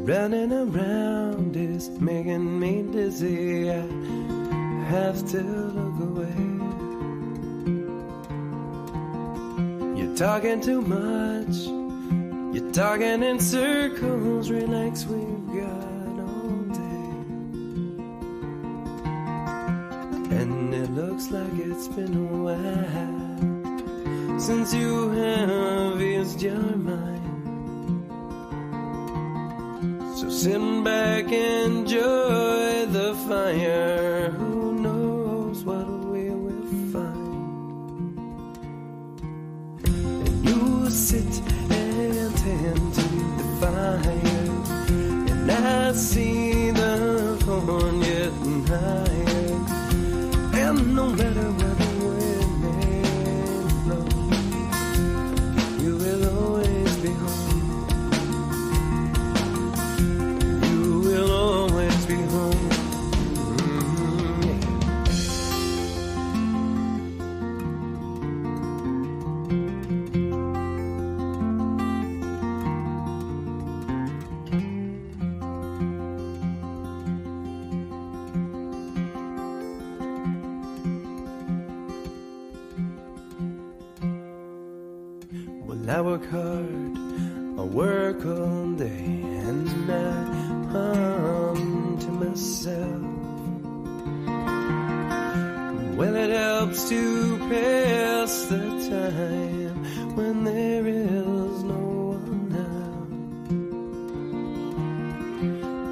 Running around is making me dizzy. I have to look away. You're talking too much. You're talking in circles. Relax, we've got all day. And it looks like it's been a while since you have eased your mind. So sit back, enjoy the fire. Who knows what we will find? And you sit and tend to the fire, and I see the thorn getting higher. And no matter where the wind may blow, you will always be home. Always be home. Well, I work hard, I work all day, and I hum to myself. Well, it helps to pass the time when there is no one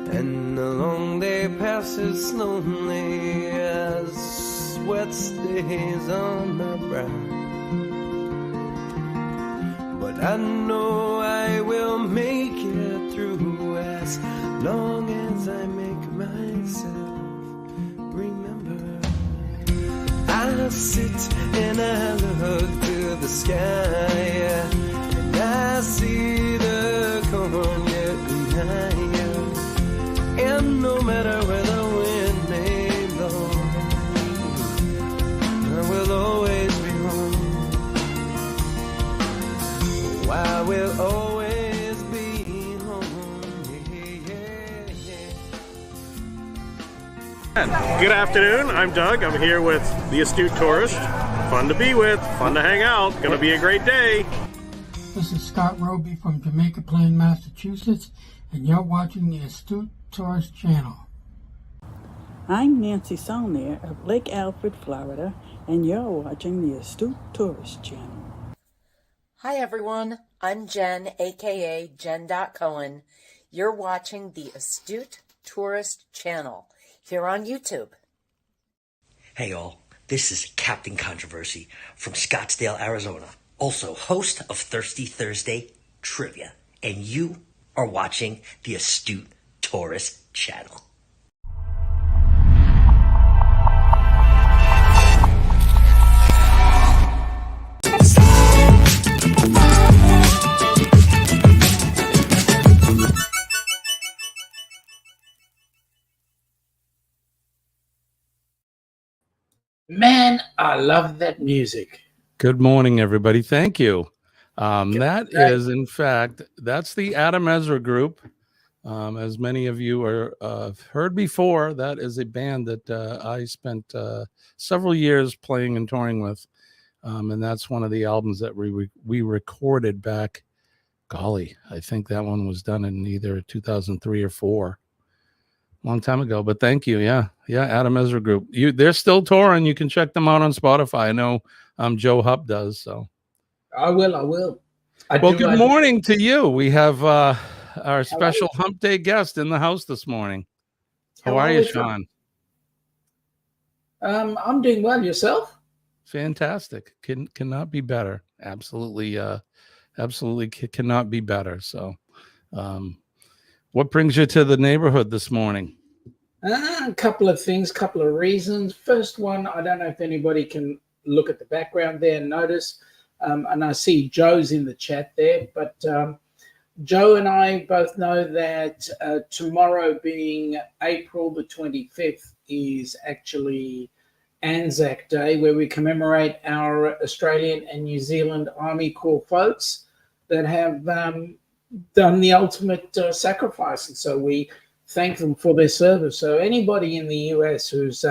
else. And the long day passes slowly as sweat stays on my brow. But I know I will make it through as long as I make myself remember. I sit and I look to the sky, and I see the corn getting higher. And no matter where the wind may blow, I will always be home. I will always be home. Good afternoon, I'm Doug. I'm here with the Astute Tourist. Fun to be with, fun to hang out. Gonna be a great day. This is Scott Roby from Jamaica Plain, Massachusetts, and you're watching the Astute Tourist channel. I'm Nancy Saulnier of Lake Alfred, Florida, and you're watching the Astute Tourist channel. Hi everyone, I'm Jen, aka Jen.Cohen. You're watching the Astute Tourist channel here on YouTube. Hey all, this is Captain Controversy from Scottsdale, Arizona, also host of Thirsty Thursday Trivia, and you are watching the Astute Tourist channel. Man, I love that music. Good morning, everybody. Thank you. That is, in fact, that's the Adam Ezra Group. As many of you are heard before, that is a band that I spent several years playing and touring with. And that's one of the albums that we recorded back, golly, I think that one was done in either 2003 or 4. Long time ago, but thank you. Yeah, Adam Ezra Group. They're still touring. You can check them out on Spotify. I know Joe Hump does. So I will. Good morning to you. We have our special Hump Day guest in the house this morning. How are you, Sean? I'm doing well. Yourself? Fantastic. Cannot be better. Absolutely cannot be better. So what brings you to the neighborhood this morning? A couple of things, couple of reasons. First one, I don't know if anybody can look at the background there and notice, and I see Joe's in the chat there, but Joe and I both know that tomorrow being April the 25th is actually Anzac Day, where we commemorate our Australian and New Zealand Army Corps folks that have done the ultimate sacrifice, and so we thank them for their service. So anybody in the US who's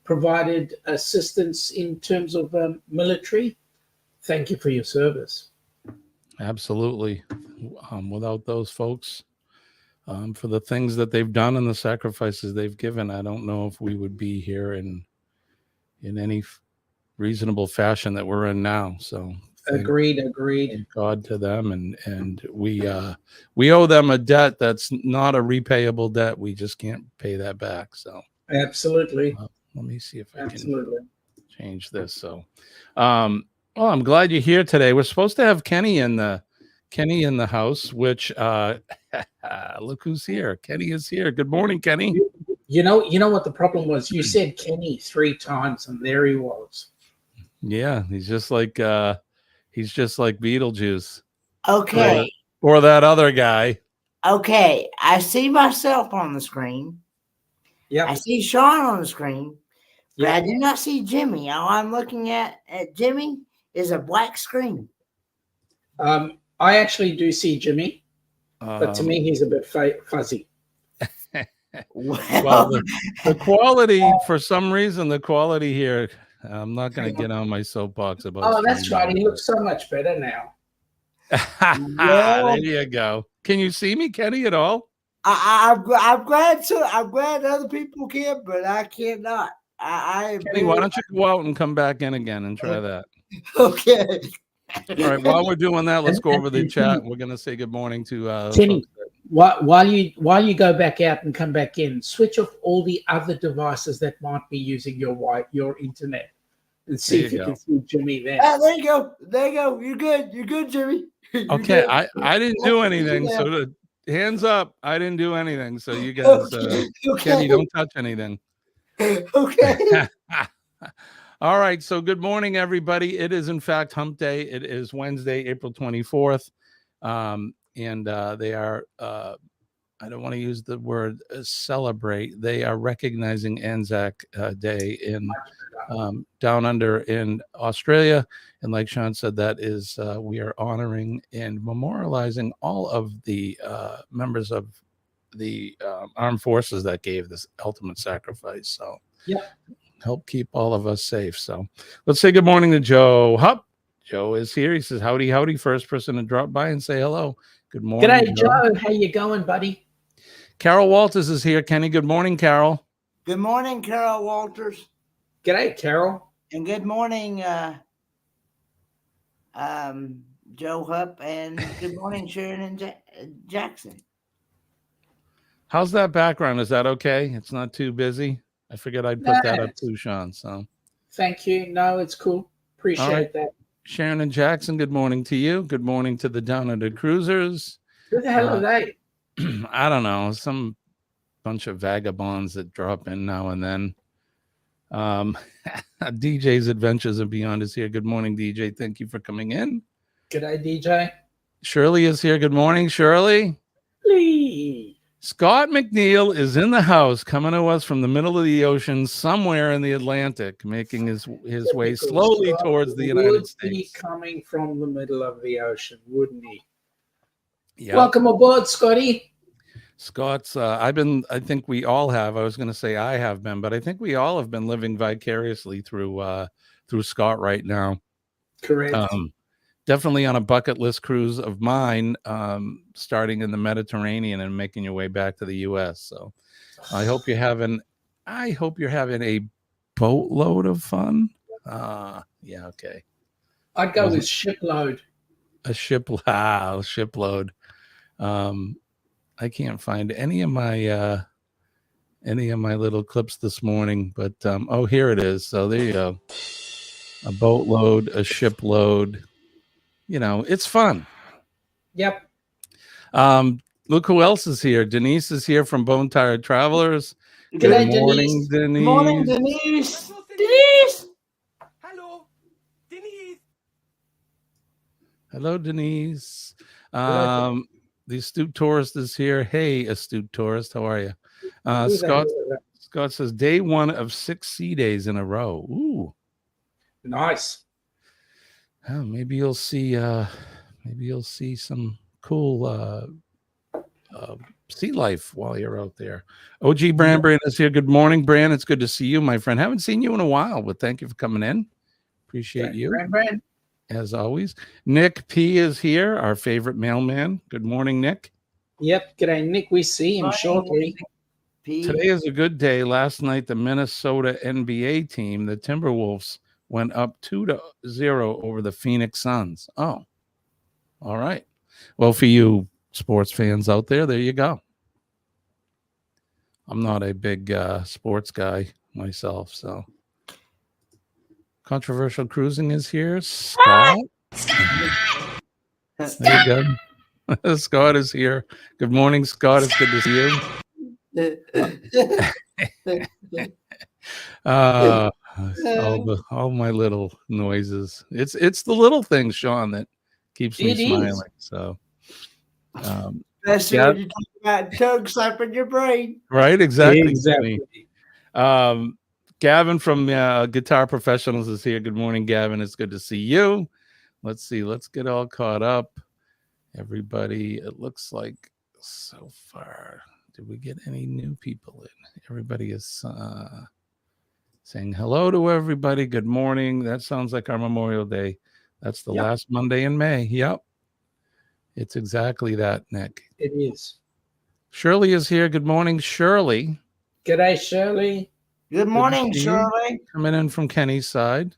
provided assistance in terms of military, thank you for your service. Absolutely. Without those folks, for the things that they've done and the sacrifices they've given, I don't know if we would be here in any reasonable fashion that we're in now. So Agreed. thank God to them, and we owe them a debt that's not a repayable debt. We just can't pay that back. So absolutely. Let me see if I Absolutely. can change this. So, well, I'm glad you're here today. We're supposed to have Kenny in the house, which look who's here. Kenny is here. Good morning, Kenny. You know what the problem was? You said Kenny 3 times, and there he was. Yeah, he's just like Beetlejuice. Okay. Or that other guy. Okay. I see myself on the screen. Yeah. I see Sean on the screen. But I do not see Jimmy. All I'm looking at Jimmy is a black screen. I actually do see Jimmy, but to me he's a bit fuzzy. Well, the quality, for some reason, the quality here, I'm not going to get on my soapbox about. Oh, that's right. He looks so much better now. There you go. Can you see me, Kenny, at all? I'm glad other people can, but I cannot. Kenny, why don't you go out and come back in again and try that? Okay. All right. While we're doing that, let's go over the chat. We're going to say good morning to Kenny. While you go back out and come back in, switch off all the other devices that might be using your internet, and see if you can see Jimmy there. There you go. There you go. You're good. You're good, Jimmy. You're okay. good. I didn't do anything. So hands up. I didn't do anything. So you guys, Kenny, don't touch anything. Okay. All right. So good morning, everybody. It is in fact Hump Day. It is Wednesday, April 24th. And they are, I don't want to use the word celebrate. They are recognizing Anzac Day in down under in Australia. And like Sean said, that is, we are honoring and memorializing all of the members of the armed forces that gave this ultimate sacrifice. So help keep all of us safe. So let's say good morning to Joe Hump. Joe is here. He says, howdy, howdy. First person to drop by and say hello. Good morning. G'day, Joe. How you going, buddy? Carol Walters is here. Kenny, good morning, Carol. Good morning, Carol Walters. G'day, Carol. And good morning, Joe Hupp. And good morning, Sharon and Jackson. How's that background? Is that okay? It's not too busy? I figured I'd put that up too, Sean. So thank you. No, it's cool. Appreciate that. Sharon and Jackson, good morning to you. Good morning to the Down Under Cruisers. Who the hell are they? I don't know. Some bunch of vagabonds that drop in now and then. DJ's Adventures and Beyond is here. Good morning, DJ. Thank you for coming in. G'day, DJ. Shirley is here. Good morning, Shirley. Lee. Scott McNeil is in the house, coming to us from the middle of the ocean, somewhere in the Atlantic, making his way slowly towards the United States. Would he coming from the middle of the ocean, wouldn't he? Yeah. Welcome aboard, Scotty. Scott's, I think we all have. I was going to say I have been, but I think we all have been living vicariously through Scott right now. Correct. Definitely on a bucket list cruise of mine, starting in the Mediterranean and making your way back to the U.S. So I hope you're having a boatload of fun. Yeah, okay. I'd go with shipload. A shipload. I can't find any of my little clips this morning, but oh, here it is. So there you go. A boatload, a shipload. You know, it's fun. Yep. Look who else is here. Denise is here from Bone Tired Travelers. Good morning, Denise. Good morning, Denise. Denise. Hello, Denise. Hello, Denise. The Astute Tourist is here. Hey, Astute Tourist, how are you? Scott says day 1 of 6 sea days in a row. Ooh, nice. Oh, maybe you'll see some cool sea life while you're out there. OG Brand is here. Good morning, Brand. It's good to see you, my friend. Haven't seen you in a while, but thank you for coming in. Appreciate you. Brand. As always. Nick P is here, our favorite mailman. Good morning, Nick. Yep. G'day, Nick. We see him shortly. Today is a good day. Last night, the Minnesota NBA team, the Timberwolves, went up 2-0 over the Phoenix Suns. Oh, all right. Well, for you sports fans out there, there you go. I'm not a big sports guy myself, so. Controversial Cruising is here. Scott. There you go. Scott is here. Good morning, Scott. It's good to see you. All my little noises. It's the little things, Sean, that keeps me smiling. So especially when you talk about tongue slapping your brain. Right, exactly. Gavin from Guitar Professionals is here. Good morning, Gavin. It's good to see you. Let's see. Let's get all caught up. Everybody, it looks like so far. Did we get any new people in? Everybody is saying hello to everybody. Good morning. That sounds like our Memorial Day. That's the last Monday in May. Yep. It's exactly that, Nick. It is. Shirley is here. Good morning, Shirley. G'day, Shirley. Good morning, Shirley. Coming in from Kenny's side.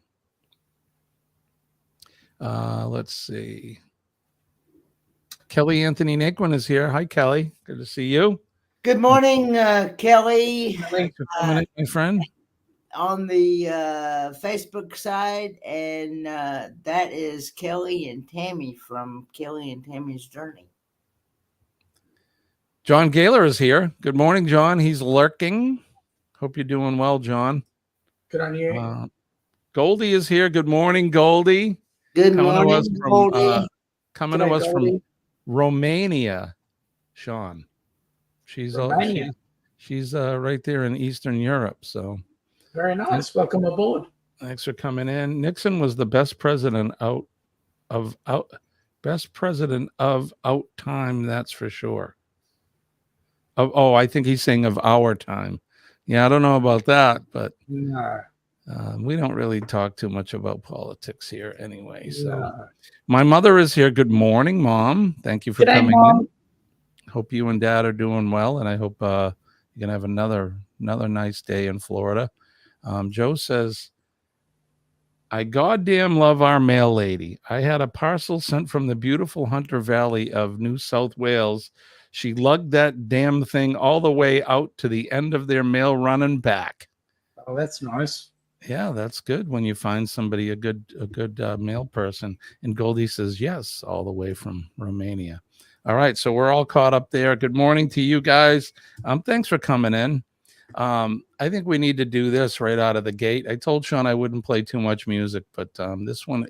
Let's see. Kelly Anthony Naquin is here. Hi, Kelly. Good to see you. Good morning, Kelly. Thanks for coming in, my friend. On the Facebook side, and that is Kelly and Tammy from Kelly and Tammy's Journey. John Gaylor is here. Good morning, John. He's lurking. Hope you're doing well, John. Good on you. Goldie is here. Good morning, Goldie. Good morning, Goldie. Coming to us from Romania, Sean. She's right there in Eastern Europe. So very nice. Welcome aboard. Thanks for coming in. Nixon was the best president of time. That's for sure. I think he's saying of our time. Yeah, I don't know about that, but no. We don't really talk too much about politics here anyway. So my mother is here. Good morning, Mom. Thank you for coming in. Hope you and Dad are doing well, and I hope you're gonna have another nice day in Florida. Joe says, I goddamn love our mail lady. I had a parcel sent from the beautiful Hunter Valley of New South Wales. She lugged that damn thing all the way out to the end of their mail run and back. Oh, that's nice. Yeah, that's good when you find somebody a good mail person. And Goldie says yes, all the way from Romania. All right, so we're all caught up there. Good morning to you guys. Thanks for coming in. I think we need to do this right out of the gate. I told Sean I wouldn't play too much music, but this one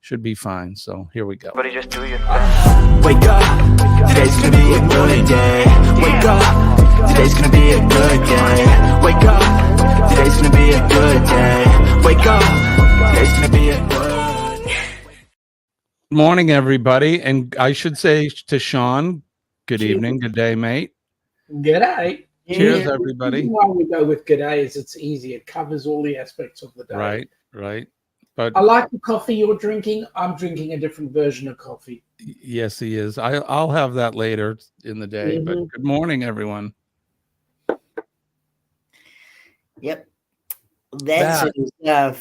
should be fine. So here we go. Everybody just do your thing. Wake up, today's gonna be a good day. Wake up, today's gonna be a good day. Wake up, today's gonna be a good day. Wake up, today's gonna be a good. Good morning, everybody, and I should say to Sean, good evening, good day, mate. Good day. Cheers, everybody. Why we go with good day is it's easy. It covers all the aspects of the day. Right. But I like the coffee you're drinking. I'm drinking a different version of coffee. Yes, he is. I'll have that later in the day. But good morning, everyone. Yep. That's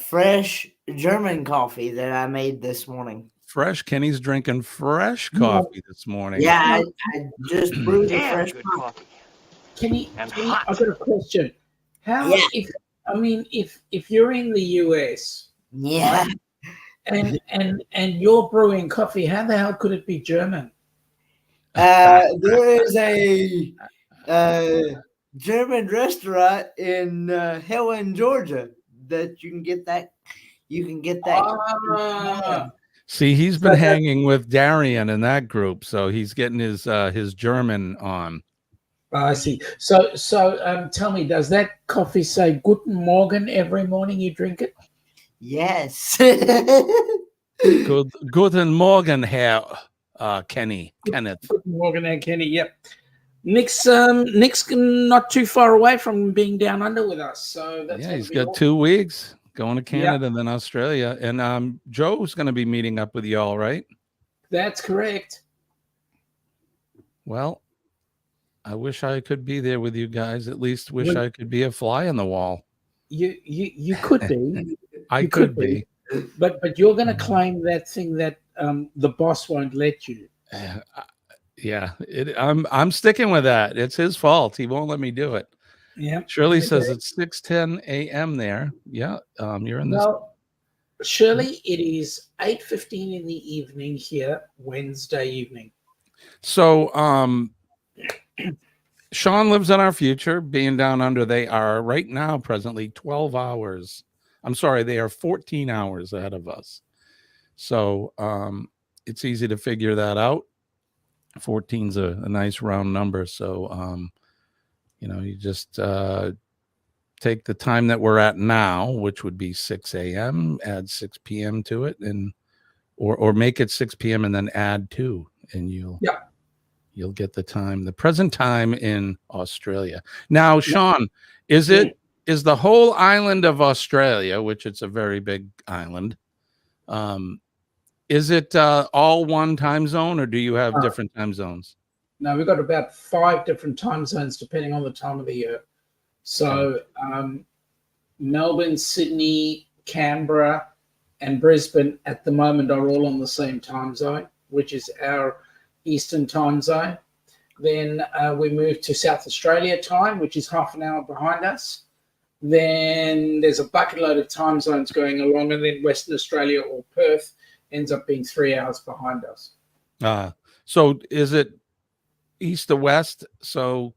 fresh German coffee that I made this morning. Fresh. Kenny's drinking fresh coffee this morning. Yeah, I just brewed a fresh coffee. Kenny, I've got a question. If you're in the US, and you're brewing coffee, how the hell could it be German? There is a German restaurant in Helen, Georgia that you can get that. See, he's been hanging with Darian in that group, so he's getting his German on. I see. So, tell me, does that coffee say "Guten Morgen" every morning you drink it? Yes. Guten Morgen, Herr Kenneth. Morgan and Kenny, yep. Nick's not too far away from being down under with us, so that's he's got 2 weeks going to Canada and then Australia, and Joe's going to be meeting up with y'all, right? That's correct. Well, I wish I could be there with you guys. At least wish I could be a fly on the wall. You could be. I could be. But you're going to claim that thing that the boss won't let you. Yeah, I'm sticking with that. It's his fault. He won't let me do it. Yeah. Shirley says it's 6:10 a.m. there. Yeah, you're in this. Well, Shirley, it is 8:15 in the evening here, Wednesday evening. So, Sean lives in our future, being down under. They are right now, presently 12 hours. I'm sorry, they are 14 hours ahead of us. So, it's easy to figure that out. 14's a nice round number. So, you just take the time that we're at now, which would be 6 a.m., add 6 p.m. to it, and or make it 6 p.m. and then add 2, and you'll get the time, the present time in Australia. Now, Sean, is the whole island of Australia, which it's a very big island, is it all one time zone, or do you have different time zones? No, we've got about 5 different time zones depending on the time of the year. So Melbourne, Sydney, Canberra, and Brisbane at the moment are all on the same time zone, which is our Eastern time zone. Then we move to South Australia time, which is half an hour behind us. Then there's a bucket load of time zones going along, and then Western Australia or Perth ends up being 3 hours behind us. So is it east to west? So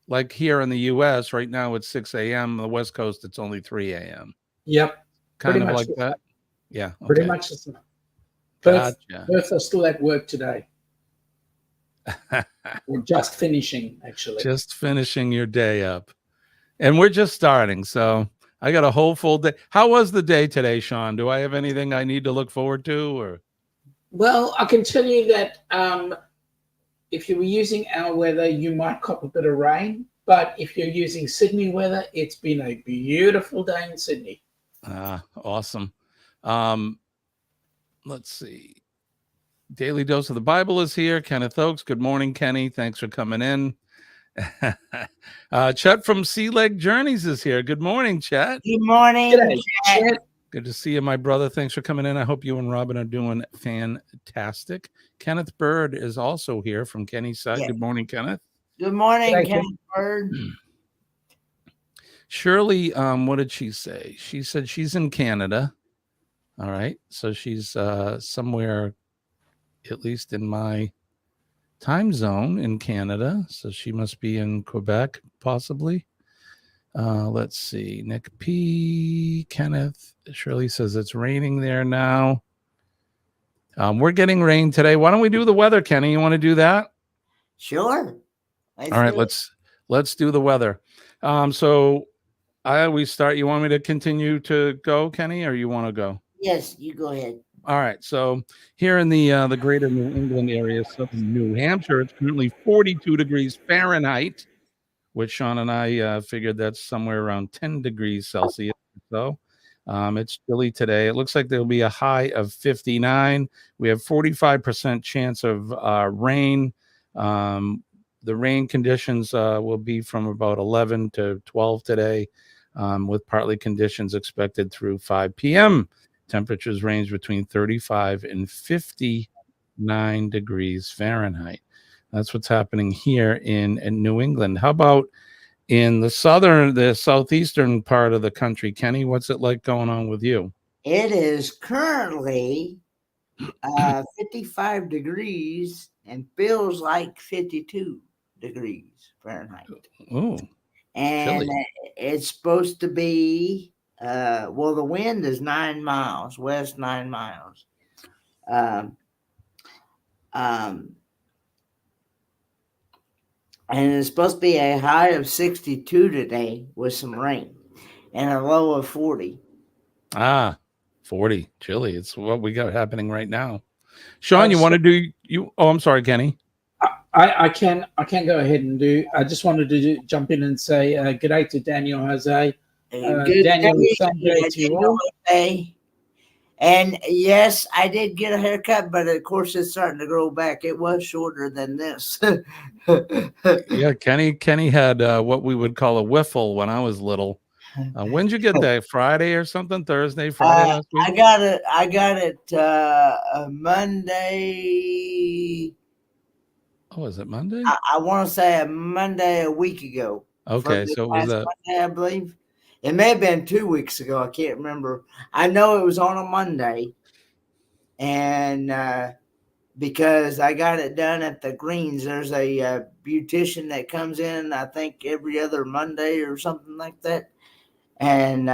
like here in the U.S. right now it's 6 a.m. On the West Coast, it's only 3 a.m. Yep. Kind of like that. Yeah. Okay. Pretty much the same. Gotcha. Perth are still at work today. We're just finishing, actually. Just finishing your day up. And we're just starting. So I got a whole full day. How was the day today, Sean? Do I have anything I need to look forward to? Or well, I can tell you that if you were using our weather, you might cop a bit of rain. But if you're using Sydney weather, it's been a beautiful day in Sydney. Awesome. Let's see. Daily Dose of the Bible is here. Kenneth Oakes. Good morning, Kenny. Thanks for coming in. Chet from Sea Leg Journeys is here. Good morning, Chet. Good morning, Chet. Good to see you, my brother. Thanks for coming in. I hope you and Robin are doing fantastic. Kenneth Bird is also here from Kenny's side. Yeah. Good morning, Kenneth. Good morning, Kenneth Bird. Shirley, what did she say? She said she's in Canada. All right. So she's somewhere, at least in my time zone in Canada. So she must be in Quebec, possibly. Let's see. Nick P. Kenneth. Shirley says it's raining there now. We're getting rain today. Why don't we do the weather, Kenny? You want to do that? Sure. All right, let's do the weather. So I always start. You want me to continue to go, Kenny, or you want to go? Yes, you go ahead. All right. So here in the greater New England area, southern New Hampshire, it's currently 42 degrees Fahrenheit, which Sean and I figured that's somewhere around 10 degrees Celsius or so. It's chilly today. It looks like there'll be a high of 59. We have 45% chance of rain. The rain conditions will be from about 11 to 12 today, with partly conditions expected through 5 p.m. Temperatures range between 35 and 59 degrees Fahrenheit. That's what's happening here in New England. How about in the southeastern part of the country, Kenny? What's it like going on with you? It is currently 55 degrees and feels like 52 degrees Fahrenheit. Oh, and chilly. It's supposed to be well, the wind is 9 miles, west 9 miles. And it's supposed to be a high of 62 today with some rain and a low of 40. 40. Chilly. It's what we got happening right now. Sean, you want to do you? Oh, I'm sorry, Kenny. I can go ahead and do. I just wanted to jump in and say good day to Daniel Jose. Good Daniel, day, same day to you all. Jose. And yes, I did get a haircut, but of course it's starting to grow back. It was shorter than this. Yeah, Kenny had what we would call a whiffle when I was little. When'd you get that? Friday or something? Friday last week? I got it Monday. Oh, is it Monday? I want to say a Monday a week ago. Okay, so it was that Monday, I believe. It may have been 2 weeks ago. I can't remember. I know it was on a Monday, and because I got it done at the Greens. There's a beautician that comes in, I think, every other Monday or something like that, and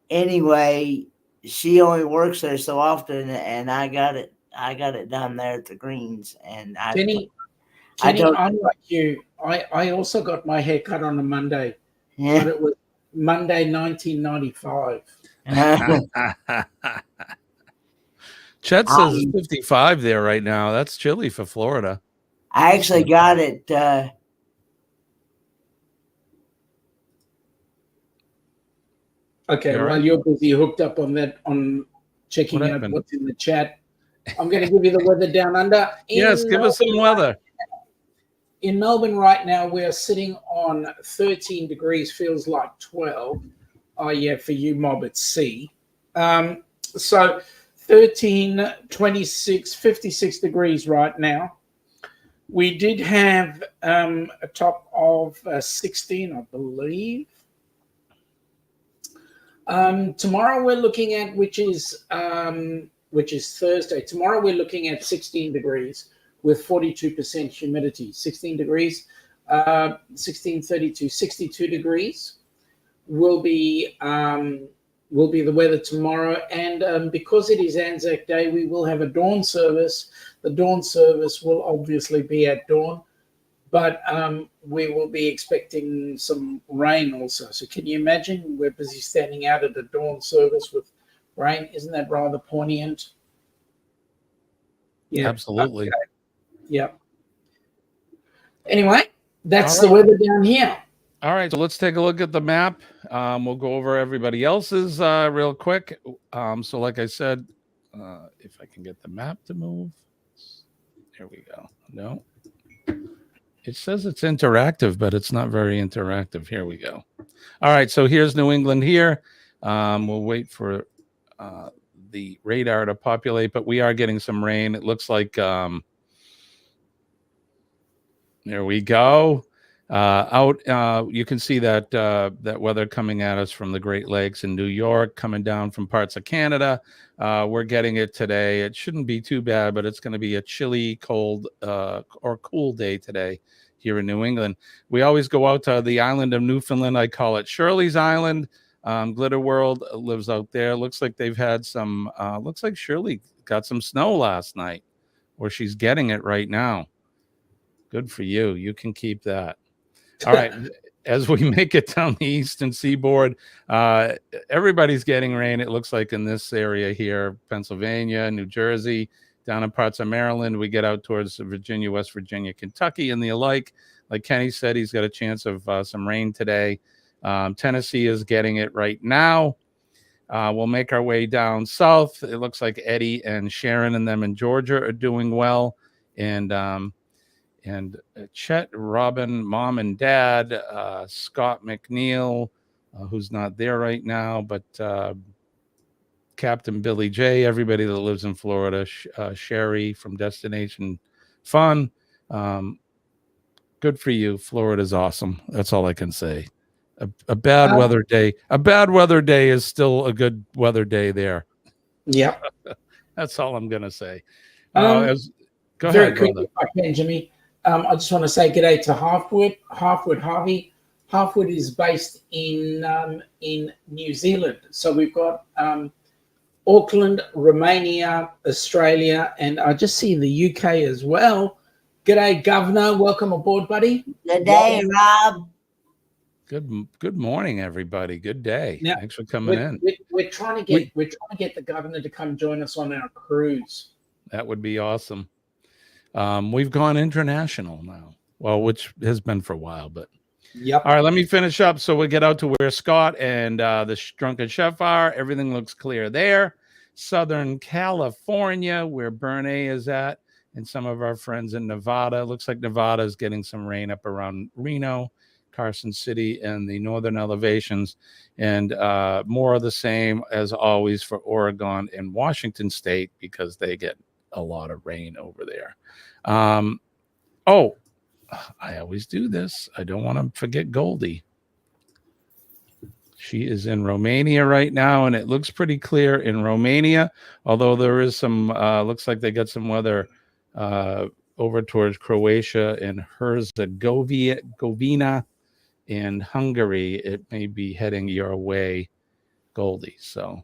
anyway, she only works there so often, and I got it done there at the Greens, and Kenny, I'm like you. I also got my hair cut on a Monday, but it was Monday 1995. Chet says it's 55 there right now. That's chilly for Florida. I actually got it. Okay, while you're busy hooked up on that, on checking out what's in the chat, I'm going to give you the weather down under. Yes, give us some weather. In Melbourne right now, we're sitting on 13 degrees, feels like 12. Oh, yeah, for you, Mob, it's C. So 13, 26, 56 degrees right now. We did have a top of 16, I believe. Tomorrow we're looking at, which is Thursday. Tomorrow we're looking at 16 degrees with 42% humidity. 16 degrees, 32, 62 degrees will be the weather tomorrow. And because it is Anzac Day, we will have a dawn service. The dawn service will obviously be at dawn, but we will be expecting some rain also. So can you imagine? We're busy standing out at the dawn service with rain. Isn't that rather poignant? Yeah, absolutely. Okay. Yep. Anyway, that's the weather down here. All right, so let's take a look at the map. We'll go over everybody else's real quick. So like I said, if I can get the map to move. There we go. No. It says it's interactive, but it's not very interactive. Here we go. All right, so here's New England here. We'll wait for the radar to populate, but we are getting some rain. It looks like there we go. You can see that that weather coming at us from the Great Lakes in New York, coming down from parts of Canada. We're getting it today. It shouldn't be too bad, but it's going to be a chilly, cold, or cool day today here in New England. We always go out to the island of Newfoundland. I call it Shirley's Island. Glitter World lives out there. Looks like they've had some, looks like Shirley got some snow last night, or she's getting it right now. Good for you. You can keep that. All right. As we make it down the eastern seaboard, everybody's getting rain. It looks like in this area here, Pennsylvania, New Jersey, down in parts of Maryland. We get out towards Virginia, West Virginia, Kentucky, and the alike. Like Kenny said, he's got a chance of some rain today. Tennessee is getting it right now. We'll make our way down south. It looks like Eddie and Sharon and them in Georgia are doing well. And Chet, Robin, Mom and Dad, Scott McNeil, who's not there right now, but Captain Billy J, everybody that lives in Florida, Sherry from Destination Fun. Good for you. Florida's awesome. That's all I can say. A bad weather day. A bad weather day is still a good weather day there. Yeah. That's all I'm going to say. Go ahead, brother. If I can, Jimmy. I just want to say good day to Harvey. Harvey is based in New Zealand. So we've got Auckland, Romania, Australia, and I just see the UK as well. G'day, Governor. Welcome aboard, buddy. Good day, Rob. Good morning, everybody. Good day. Now, Thanks for coming in. We're trying to get the governor to come join us on our cruise. That would be awesome. We've gone international now. Well, which has been for a while, but yep. All right, let me finish up. So we get out to where Scott and the Drunken Chef are. Everything looks clear there. Southern California, where Bernay is at, and some of our friends in Nevada. Looks like Nevada is getting some rain up around Reno, Carson City, and the northern elevations, and more of the same as always for Oregon and Washington State, because they get a lot of rain over there. I always do this. I don't want to forget Goldie. She is in Romania right now, and it looks pretty clear in Romania, although there is some, looks like they got some weather over towards Croatia and Herzegovina and Hungary. It may be heading your way, Goldie. So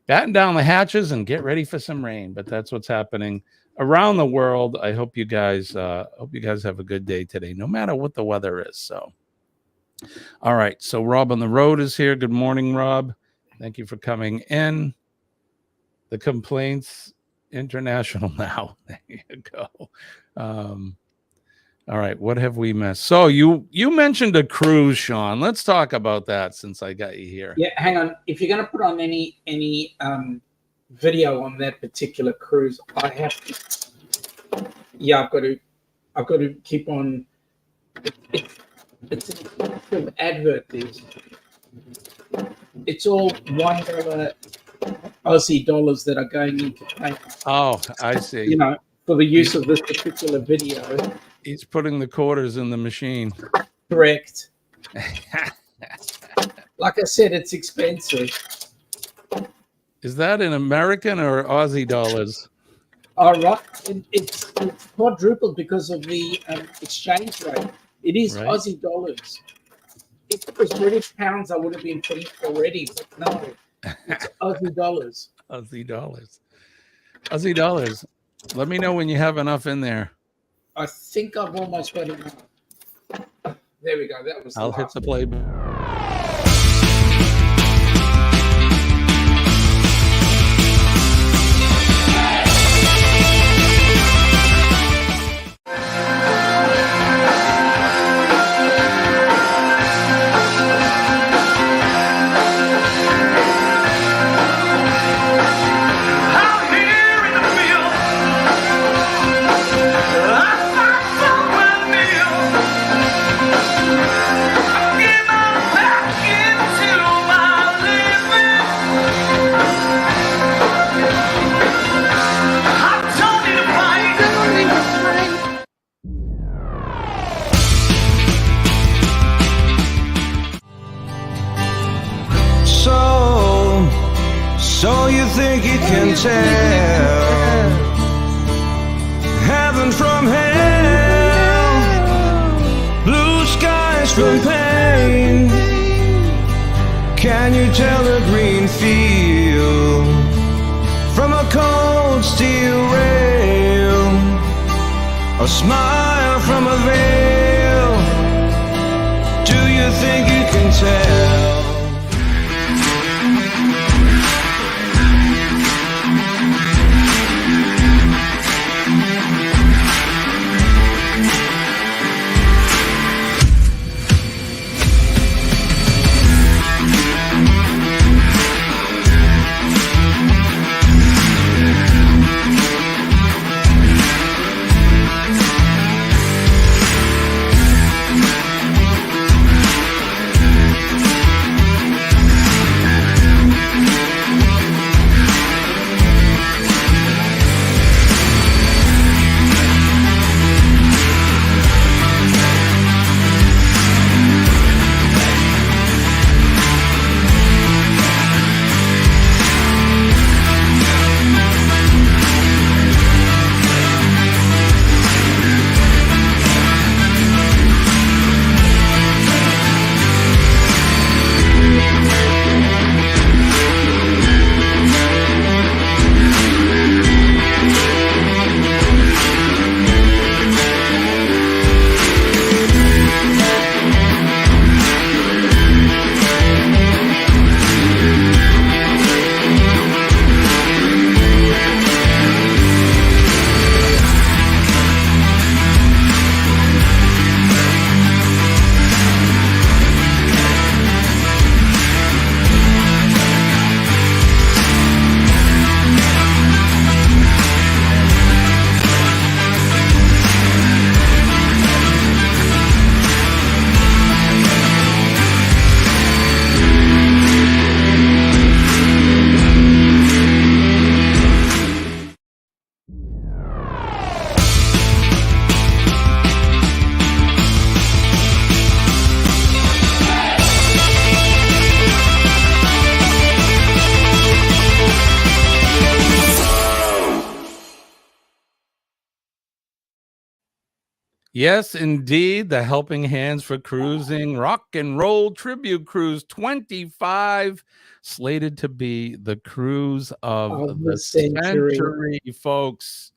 batten down the hatches and get ready for some rain. But that's what's happening around the world. I hope you guys have a good day today, no matter what the weather is. So, all right. So Rob on the road is here. Good morning, Rob. Thank you for coming in. The Complaints International now. There you go. All right. What have we missed? So you mentioned a cruise, Sean. Let's talk about that since I got you here. Yeah, hang on. If you're going to put on any video on that particular cruise, I have to. Yeah, I've got to keep on. It's an expensive advert. It's all $1 Aussie dollars that are going into payment. Oh, I see. You know, for the use of this particular video. He's putting the quarters in the machine. Correct. Like I said, it's expensive. Is that in American or Aussie dollars? All right. It's quadrupled because of the exchange rate. It is right. Aussie dollars. If it was British pounds, I would have been putting it already, but no, it's Aussie dollars. Aussie dollars. Aussie dollars. Let me know when you have enough in there. I think I've almost got enough. There we go. That was. I'll hit the play button. So you think you can tell heaven from hell, blue skies from pain? Can you tell the green field from a cold steel rail, a smile from a veil? Do you think you can tell? Yes, indeed. The Helping Hands for Cruising Rock and Roll Tribute Cruise 25, slated to be the cruise of the century, folks.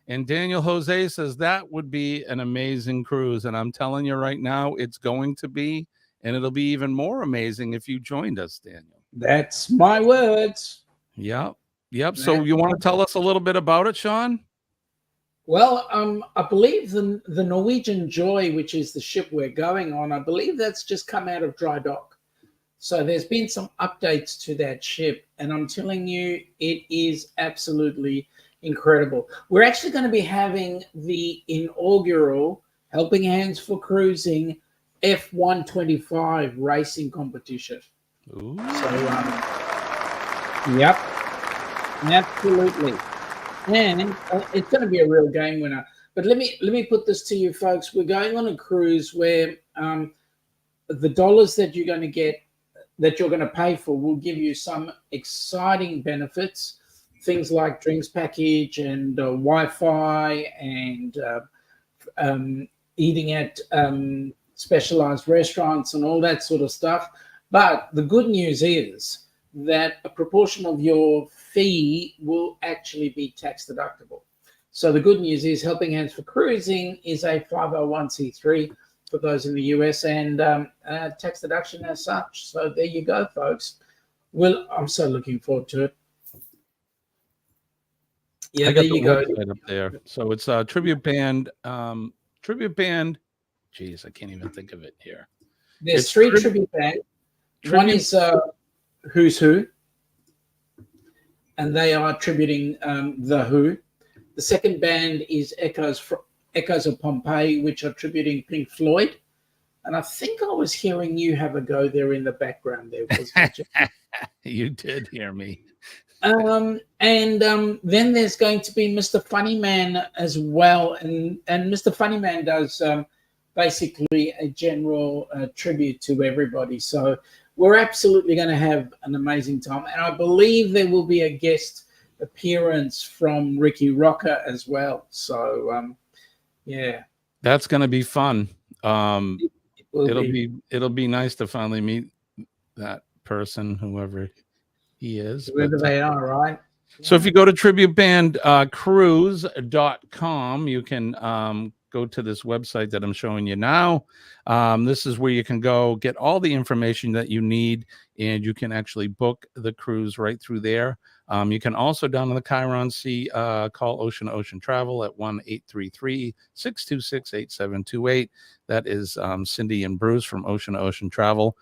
And Daniel Jose says that would be an amazing cruise. And I'm telling you right now, it's going to be, and it'll be even more amazing if you joined us, Daniel. That's my words. Yep. So you want to tell us a little bit about it, Sean? Well, I believe the Norwegian Joy, which is the ship we're going on, I believe that's just come out of dry dock. So there's been some updates to that ship, and I'm telling you, it is absolutely incredible. We're actually going to be having the inaugural Helping Hands for Cruising F125 racing competition. Ooh. So, yep, absolutely. And it's going to be a real game winner. But let me put this to you, folks. We're going on a cruise where the dollars that you're going to get, that you're going to pay for, will give you some exciting benefits. Things like drinks package and Wi-Fi and eating at specialized restaurants and all that sort of stuff. But the good news is that a proportion of your fee will actually be tax deductible. So the good news is Helping Hands for Cruising is a 501c3 for those in the US, and tax deduction as such. So there you go, folks. Well, I'm so looking forward to it. Yeah, there you go. Up there. So it's tribute band. Geez, I can't even think of it here. There's three tribute bands. One is Who's Who, and they are tributing The Who. The second band is Echoes of Pompeii, which are tributing Pink Floyd. And I think I was hearing you have a go there in the background there. You did hear me. And then there's going to be Mr. Funnyman as well. And Mr. Funnyman does basically a general tribute to everybody. So we're absolutely going to have an amazing time. And I believe there will be a guest appearance from Ricky Rocker as well. So, yeah. That's going to be fun. It'll be nice to finally meet that person, whoever he is. Whoever they are, right? So if you go to tributebandcruise.com, you can go to this website that I'm showing you now. This is where you can go get all the information that you need, and you can actually book the cruise right through there. You can also, down in the Chiron Sea, call Ocean Travel at 1-833-626-8728. That is Cindy and Bruce from Ocean Travel.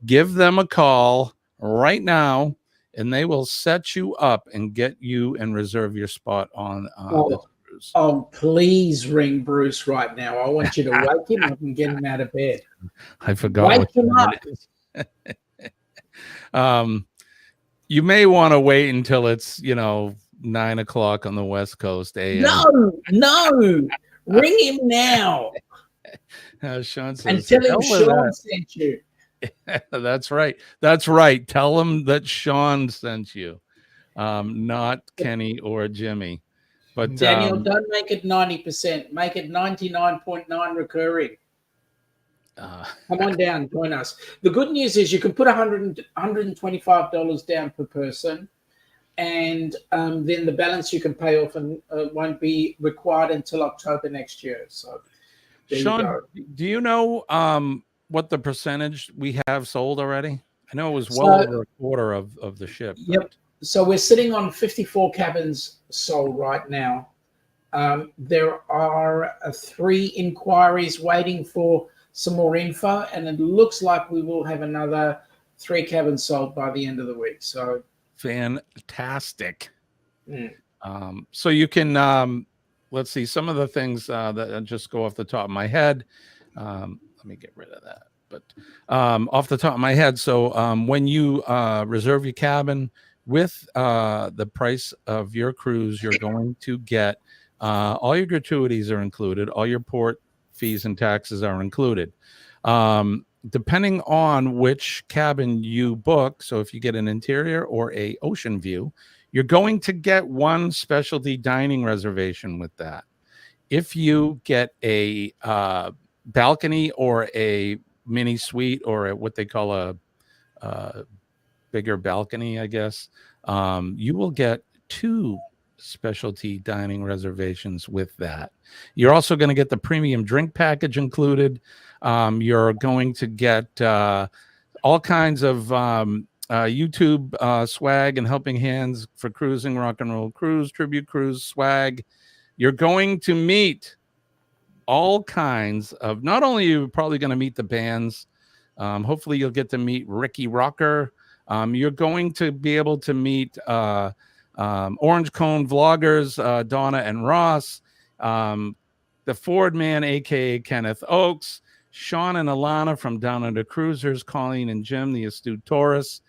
Give them a call right now, and they will set you up and get you and reserve your spot on this cruise. Oh, please ring Bruce right now. I want you to wake him up and get him out of bed. I forgot. Wake him up. You may want to wait until it's 9 o'clock on the West Coast AM. No, ring him now. Sean says, and tell him Sean sent you. That's right. Tell him that Sean sent you, not Kenny or Jimmy. But Daniel, don't make it 90%. Make it 99.9 recurring. Come on down, join us. The good news is you can put $125 down per person, and then the balance you can pay off and won't be required until October next year. So, Sean, do you know what the percentage we have sold already? I know it was over a quarter of the ship. Yep. So we're sitting on 54 cabins sold right now. There are 3 inquiries waiting for some more info, and it looks like we will have another 3 cabins sold by the end of the week. So fantastic. So you can let's see some of the things that just go off the top of my head. Let me get rid of that. But off the top of my head, so when you reserve your cabin with the price of your cruise, you're going to get all your gratuities are included, all your port fees and taxes are included. Depending on which cabin you book, so if you get an interior or a ocean view, you're going to get one specialty dining reservation with that. if you get a balcony or a mini suite or what they call a bigger balcony, I guess, you will get 2 specialty dining reservations with that. You're also going to get the premium drink package included. You're going to get all kinds of YouTube swag and helping hands for cruising, rock and roll cruise, tribute cruise swag. You're going to meet all kinds of, not only are you probably going to meet the bands, hopefully you'll get to meet Ricky Rocker. You're going to be able to meet Orange Cone vloggers, Donna and Ross, the Ford Man, aka Kenneth Oakes, Sean and Alana from Down Under Cruisers, Colleen and Jim, the Astute Taurus,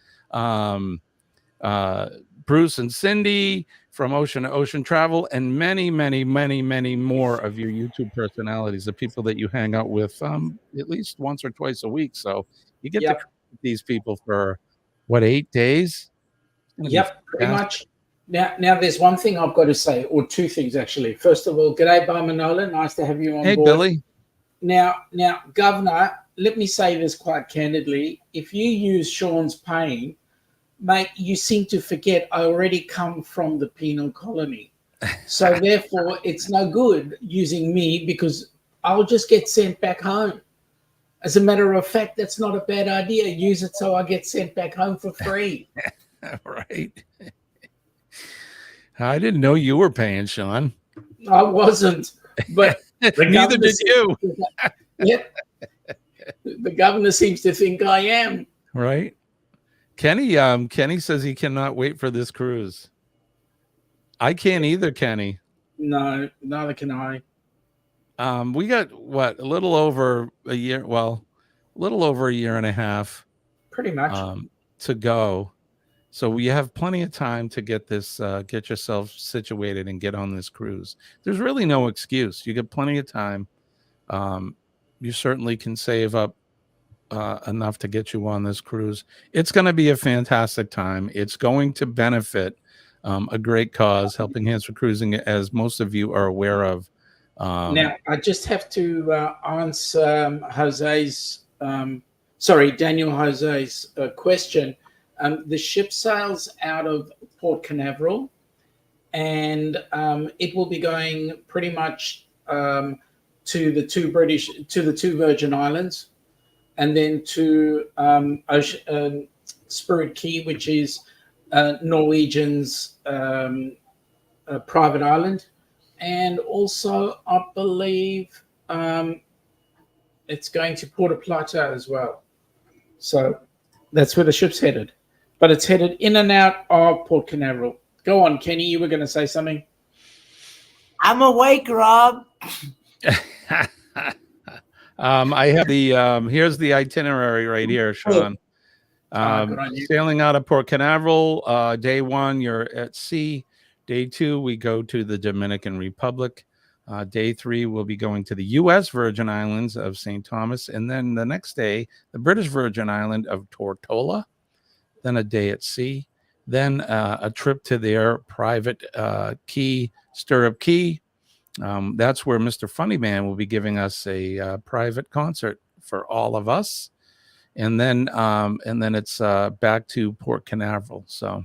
Bruce and Cindy from Ocean to Ocean Travel, and many, many, many, many more of your YouTube personalities, the people that you hang out with at least once or twice a week. So you get to Yep. meet these people for what, 8 days? It's gonna be Yep, pretty fantastic. much. Now, there's one thing I've got to say, or 2 things actually. First of all, g'day, Bar Manola. Nice to have you on Hey, board. Billy. Now, Governor, let me say this quite candidly. If you use Sean's pain, mate, you seem to forget I already come from the penal colony. So therefore, it's no good using me because I'll just get sent back home. As a matter of fact, that's not a bad idea. Use it so I get sent back home for free. Right. I didn't know you were paying, Sean. I wasn't, but Neither did you. Yep. The governor seems to think I am. Right. Kenny says he cannot wait for this cruise. I can't either, Kenny. No, neither can I. We got what, a little over a year, well, a little over a year and a half Pretty much. to go. So we have plenty of time to get this, get yourself situated and get on this cruise. There's really no excuse. You get plenty of time. You certainly can save up enough to get you on this cruise. It's going to be a fantastic time. It's going to benefit a great cause, Helping Hands for Cruising, as most of you are aware of. Now, I just have to answer Daniel Jose's question. The ship sails out of Port Canaveral, and it will be going pretty much to the two Virgin Islands, and then to Spirit Key, which is Norwegian's private island. And also, I believe it's going to Puerto Plata as well. So that's where the ship's headed. But it's headed in and out of Port Canaveral. Go on, Kenny. You were going to say something? I'm awake, Rob. I have the here's the itinerary right here, Sean. Sailing out of Port Canaveral, day 1, you're at sea. Day 2, we go to the Dominican Republic. Day 3, we'll be going to the U.S. Virgin Islands of St. Thomas. And then the next day, the British Virgin Island of Tortola. Then a day at sea. Then a trip to their private key, Stirrup Key. That's where Mr. Funnyman will be giving us a private concert for all of us. And then it's back to Port Canaveral. So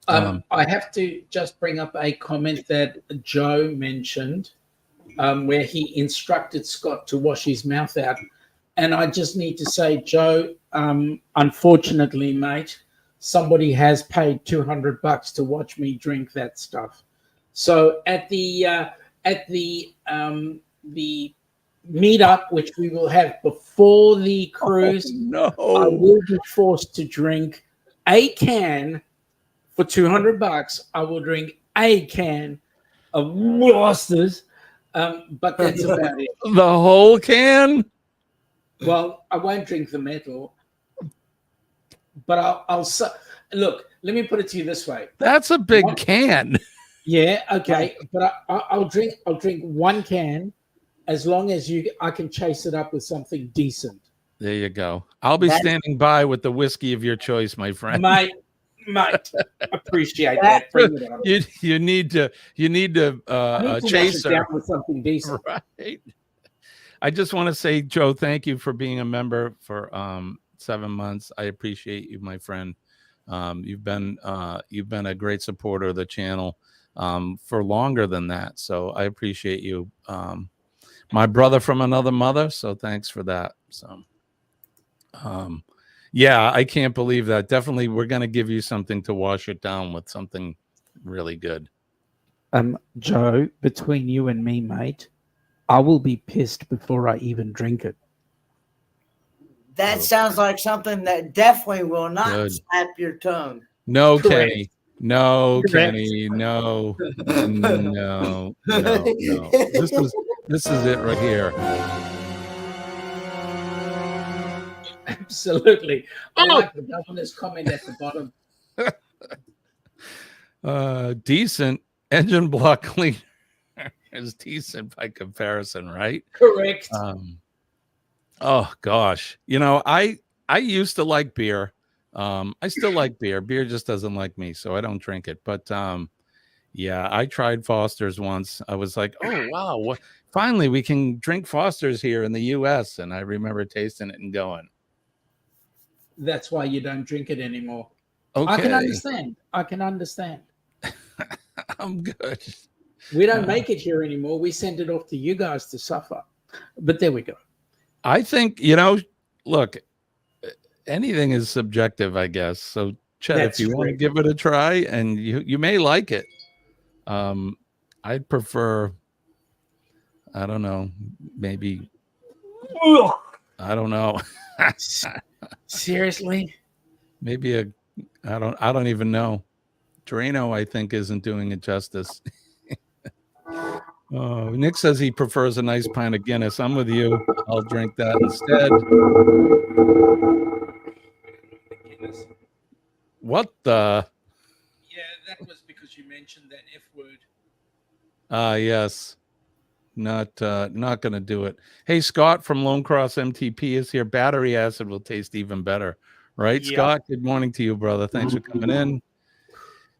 I have to just bring up a comment that Joe mentioned, where he instructed Scott to wash his mouth out. And I just need to say, Joe, unfortunately, mate, somebody has paid $200 to watch me drink that stuff. So at the meetup, which we will have before the cruise, I will be forced to drink a can for $200. I will drink a can of Monsters, but that's about it. The whole can? Well, I won't drink the metal, but I'll look. Let me put it to you this way. That's a big can. Yeah, okay, but I'll drink one can as long as I can chase it up with something decent. There you go. I'll be standing by with the whiskey of your choice, my friend. Mate, Mate, appreciate that. Bring it on. You need to I need to wash it chaser. down with something decent. Right. I just want to say, Joe, thank you for being a member for 7 months. I appreciate you, my friend. You've been a great supporter of the channel for longer than that. So I appreciate you. My brother from another mother. So thanks for that. So yeah, I can't believe that. Definitely we're gonna give you something to wash it down with, something really good. Joe, between you and me, mate, I will be pissed before I even drink it. That sounds like something that definitely will not Good. slap your tongue. No, Correct. Kenny. No, Correct. Kenny. No. No. This is it right here. Absolutely. I like the governor's comment at the bottom. Decent engine block cleaner is decent by comparison, right? Correct. Oh gosh, I used to like beer. I still like beer. Beer just doesn't like me, so I don't drink it. But yeah, I tried Foster's once. I was like, oh wow, finally we can drink Foster's here in the U.S. And I remember tasting it and going, that's why you don't drink it anymore. Okay. I can understand. I'm good. We don't make it here anymore. We send it off to you guys to suffer. But there we go. I think, look, anything is subjective, I guess. So, Chet, if you want to give it a try, and you may like it, I'd prefer, I don't know, maybe, I don't know. Seriously? Maybe I don't even know. Drano, I think, isn't doing it justice. Oh, Nick says he prefers a nice pint of Guinness. I'm with you. I'll drink that instead. What the? Yeah, that was because you mentioned that F word. Yes. Not going to do it. Hey, Scott from Lone Cross MTP is here. Battery acid will taste even better. Right, yep. Scott? Good morning to you, brother. Thanks for coming in.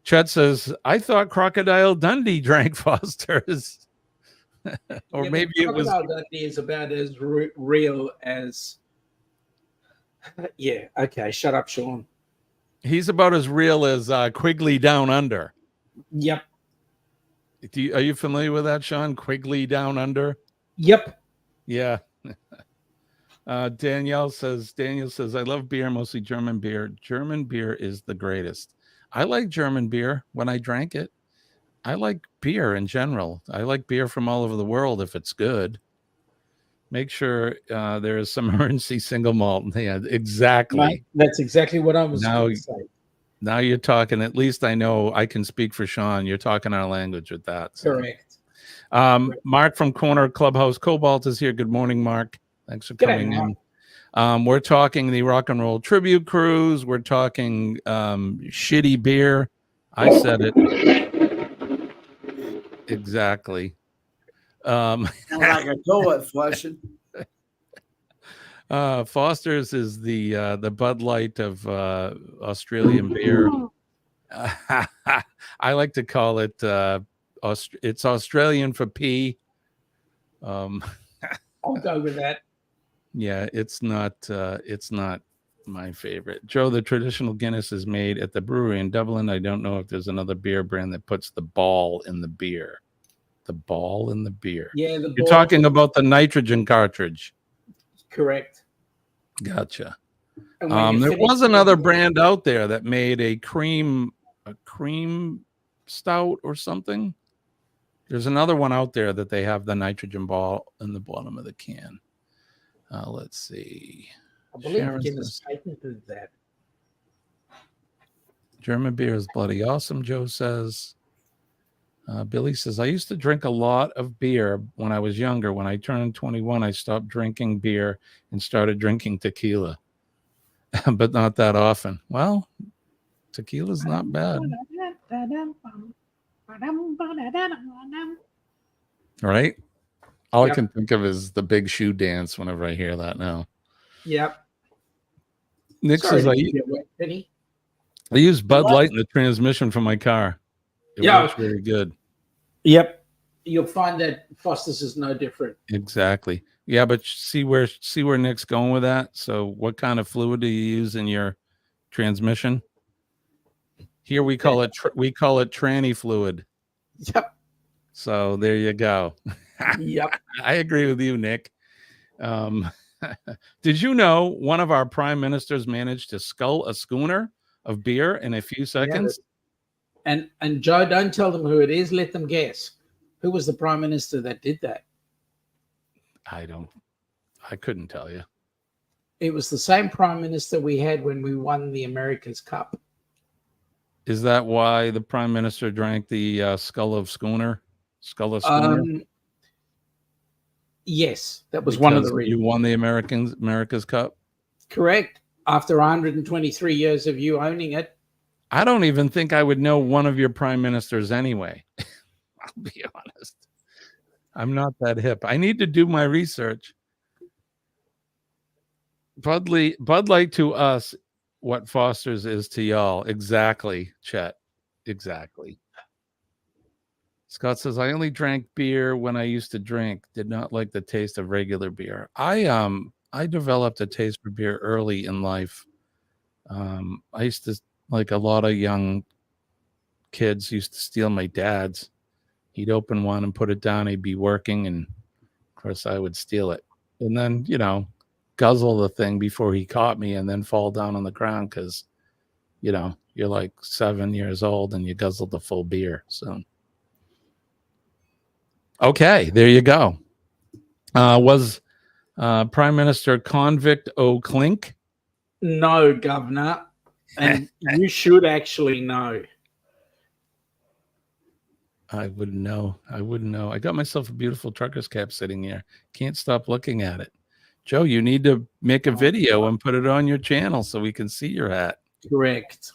Chet says, I thought Crocodile Dundee drank Foster's. Or yeah, maybe it was. Crocodile Dundee is about as real as. Yeah, okay. Shut up, Sean. He's about as real as Quigley Down Under. Yep. Are you familiar with that, Sean? Quigley Down Under? Yep. Yeah. Daniel says, I love beer, mostly German beer. German beer is the greatest. I like German beer when I drank it. I like beer in general. I like beer from all over the world if it's good. Make sure there is some emergency single malt. Yeah, exactly. Right. That's exactly what I was going to say. Now you're talking. At least I know I can speak for Sean. You're talking our language with that. So. Correct. Mark from Corner Clubhouse Cobalt is here. Good morning, Mark. Thanks for coming in. We're talking the Rock and Roll Tribute Cruise. We're talking shitty beer. I said it. Exactly. Sounds like a toilet flushing. Foster's is the Bud Light of Australian beer. I like to call it it's Australian for pee. I'll go with that. Yeah, it's not my favorite. Joe, the traditional Guinness is made at the brewery in Dublin. I don't know if there's another beer brand that puts the ball in the beer. The ball in the beer. Yeah, you're talking about the nitrogen cartridge. Correct. Gotcha. There was another brand out there that made a cream stout or something. There's another one out there that they have the nitrogen ball in the bottom of the can. Let's see. I believe Guinness patented that. German beer is bloody awesome, Joe says. Billy says, I used to drink a lot of beer when I was younger. When I turned 21, I stopped drinking beer and started drinking tequila, but not that often. Well, tequila's not bad. Right? All I can think of is the big shoe dance whenever I hear that now. Yep. Nick says, I use Bud Light in the transmission for my car. It works really good. Yep. You'll find that Foster's is no different. Exactly. Yeah, but see where Nick's going with that. So, what kind of fluid do you use in your transmission? Here we call it tranny fluid. Yep. So there you go. Yep. I agree with you, Nick. Did you know one of our prime ministers managed to scull a schooner of beer in a few seconds? Yeah, and Joe, don't tell them who it is. Let them guess. Who was the prime minister that did that? I couldn't tell you. It was the same prime minister we had when we won the America's Cup. Is that why the prime minister drank the skull of schooner? Yes, that was one of the reasons. You won the America's Cup? Correct. After 123 years of you owning it. I don't even think I would know one of your prime ministers anyway. I'll be honest. I'm not that hip. I need to do my research. Bud Light to us, what Foster's is to y'all. Exactly, Chet. Exactly. Scott says, I only drank beer when I used to drink. Did not like the taste of regular beer. I developed a taste for beer early in life. I used to, like a lot of young kids, used to steal my dad's. He'd open one and put it down. He'd be working, and of course I would steal it. And then, guzzle the thing before he caught me, and then fall down on the ground because, you're like 7 years old and you guzzled the full beer. So, okay, there you go. Was Prime Minister Convict O'Clink? No, Governor. And you should actually know. I wouldn't know. I got myself a beautiful trucker's cap sitting here. Can't stop looking at it. Joe, you need to make a video and put it on your channel so we can see your hat. Correct.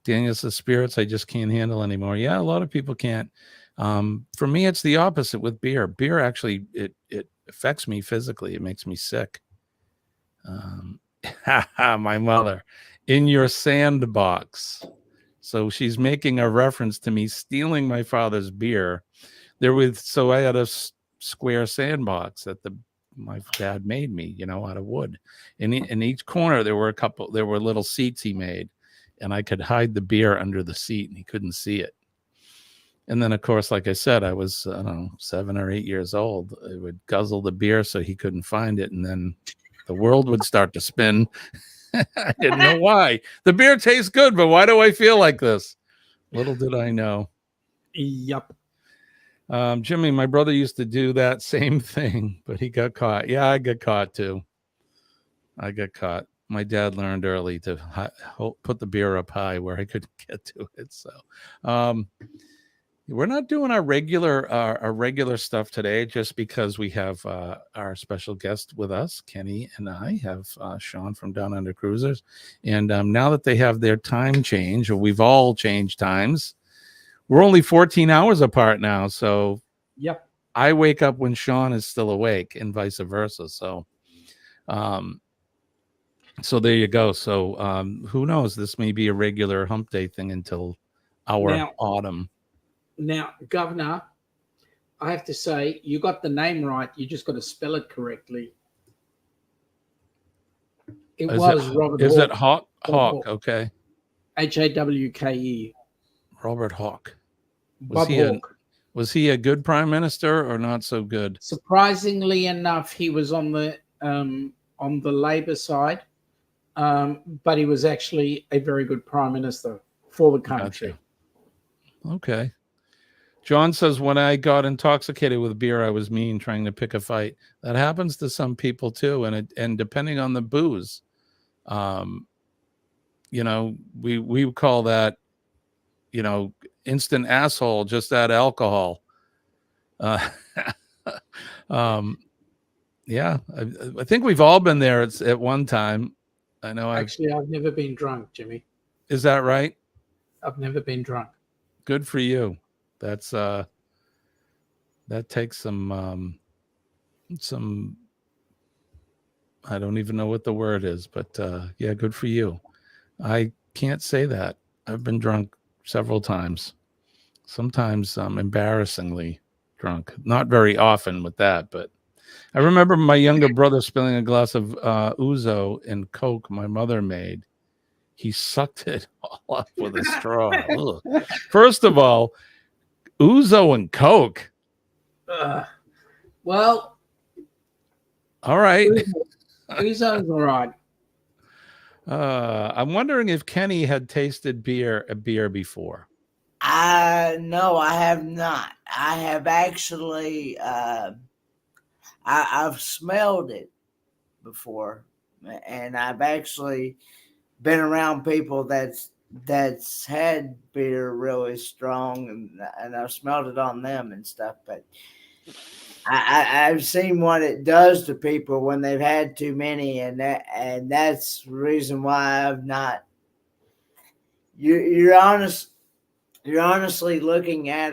Daniel says, spirits I just can't handle anymore. Yeah, a lot of people can't. For me, it's the opposite with beer. Beer actually, it affects me physically. It makes me sick. My mother, in your sandbox. So she's making a reference to me stealing my father's beer. So I had a square sandbox that my dad made me, out of wood. In each corner there were little seats he made, and I could hide the beer under the seat and he couldn't see it. And then, of course, like I said, I was 7 or 8 years old. I would guzzle the beer so he couldn't find it, and then the world would start to spin. I didn't know why. The beer tastes good, but why do I feel like this? Little did I know. Yep. Jimmy, my brother used to do that same thing, but he got caught. Yeah, I got caught too. I got caught. My dad learned early to put the beer up high where I couldn't get to it. So, we're not doing our regular stuff today, just because we have our special guest with us. Kenny and I have Sean from Down Under Cruisers, and now that they have their time change, or we've all changed times, we're only 14 hours apart now. So, yep, I wake up when Sean is still awake, and vice versa. So, so there you go. So, who knows? This may be a regular Hump Day thing until our autumn. Now, Governor, I have to say, you got the name right. You just got to spell it correctly. Robert Hawke. Is it Hawke? Hawke, okay. Hawke. Robert Hawke. Was Was he a good prime minister or not so good? Surprisingly enough, he was on the Labour side, but he was actually a very good prime minister for the country. Gotcha. Okay. John says, when I got intoxicated with beer, I was mean, trying to pick a fight. That happens to some people too, and depending on the booze, we call that, instant asshole. Just add alcohol. Yeah, I think we've all been there at one time. I know. I've never been drunk, Jimmy. Is that right? I've never been drunk. Good for you. That's that takes some I don't even know what the word is, but yeah, good for you. I can't say that. I've been drunk several times, sometimes embarrassingly drunk. Not very often with that, but I remember my younger brother spilling a glass of ouzo and Coke my mother made. He sucked it all up with a straw. Ugh. First of all, ouzo and Coke. Well, All right. ouzo's all right. I'm wondering if Kenny had tasted a beer before. No, I have not. I have actually, I've smelled it before, and I've actually been around people that's had beer really strong, and I've smelled it on them and stuff. But I've seen what it does to people when they've had too many, and that's the reason why I've not. You're honest. You're honestly looking at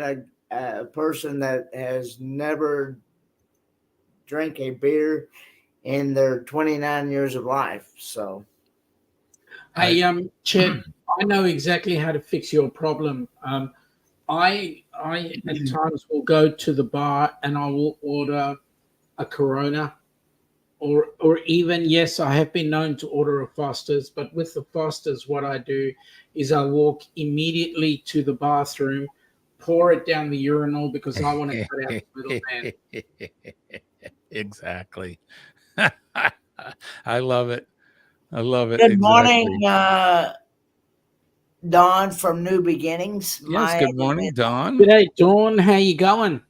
a person that has never drank a beer in their 29 years of life. So, Hey, Chet, I know exactly how to fix your problem. I at times will go to the bar and I will order a Corona, or even, yes, I have been known to order a Foster's, but with the Foster's, what I do is I walk immediately to the bathroom, pour it down the urinal because I want to cut out the middleman. Exactly. I love it. I love it. good Exactly. morning, Don from New Beginnings. Yes. Good morning, Dawn. G'day, Dawn. How you going?